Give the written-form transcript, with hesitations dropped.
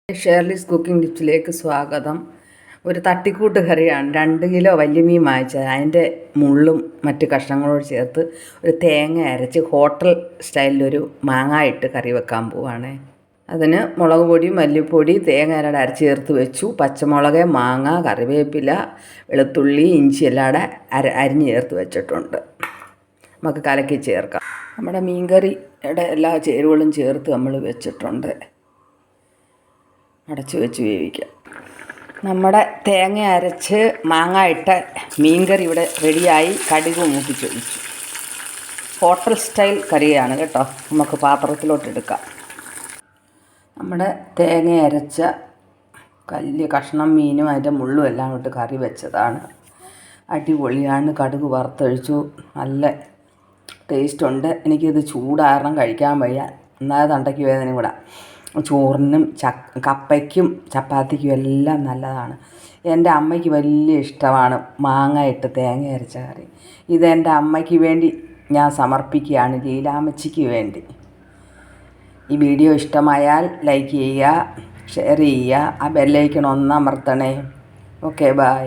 Shirley's cooking ടിപ്സിലേക്ക് സ്വാഗതം. ഒരു തട്ടിക്കൂട്ട് കറിയാണ്. 2 കിലോ വല്യമീൻ വാങ്ങിച്ചത്. അതിൻ്റെ മുള്ളും മറ്റ് കഷ്ണങ്ങളോട് ചേർത്ത് ഒരു തേങ്ങ അരച്ച് ഹോട്ടൽ സ്റ്റൈലിലൊരു മാങ്ങ ഇട്ട് കറി വെക്കാൻ പോവുകയാണ്. അതിന് മുളക് പൊടി, മല്ലിപ്പൊടി, തേങ്ങ അരച്ച് ചേർത്ത് വെച്ചു. പച്ചമുളക്, മാങ്ങ, കറിവേപ്പില, വെളുത്തുള്ളി, ഇഞ്ചി എല്ലാം അരിഞ്ഞ് ചേർത്ത് വെച്ചിട്ടുണ്ട്. നമുക്ക് കലക്കി ചേർക്കാം. നമ്മുടെ മീൻകറിയുടെ എല്ലാ ചേരുവകളും ചേർത്ത് നമ്മൾ വെച്ചിട്ടുണ്ട്. അടച്ച് വെച്ച് വേവിക്കാം. നമ്മുടെ തേങ്ങ അരച്ച് മാങ്ങ ഇട്ട മീൻകറി ഇവിടെ റെഡിയായി. കടുക് മൂപ്പിച്ചൊഴിച്ചു. ഹോട്ടൽ സ്റ്റൈൽ കറിയാണ് കേട്ടോ. നമുക്ക് പാത്രത്തിലോട്ട് എടുക്കാം. നമ്മുടെ തേങ്ങ അരച്ച വലിയ കഷ്ണം മീനും അതിൻ്റെ മുള്ളും എല്ലാം ഇട്ട് കറി വെച്ചതാണ്. അടിപൊളിയാണ്. കടുക് വറുത്തൊഴിച്ചു. നല്ല ടേസ്റ്റുണ്ട്. എനിക്കിത് ചൂടാരണം കഴിക്കാൻ വയ്യ. എന്നാൽ തൊണ്ടയ്ക്ക് വേദന കൂടെ. ചോറിനും കപ്പയ്ക്കും ചപ്പാത്തിക്കും എല്ലാം നല്ലതാണ്. എൻ്റെ അമ്മയ്ക്ക് വലിയ ഇഷ്ടമാണ് മാങ്ങ ഇട്ട് തേങ്ങ അരച്ച കറി. ഇതെൻ്റെ അമ്മയ്ക്ക് വേണ്ടി ഞാൻ സമർപ്പിക്കുകയാണ്, ലീലാമ്മച്ചിക്ക് വേണ്ടി. ഈ വീഡിയോ ഇഷ്ടമായാൽ ലൈക്ക് ചെയ്യുക, ഷെയർ ചെയ്യുക, ആ ബെല്ലൈക്കൺ ഒന്ന് അമർത്തണേ. Okay, by.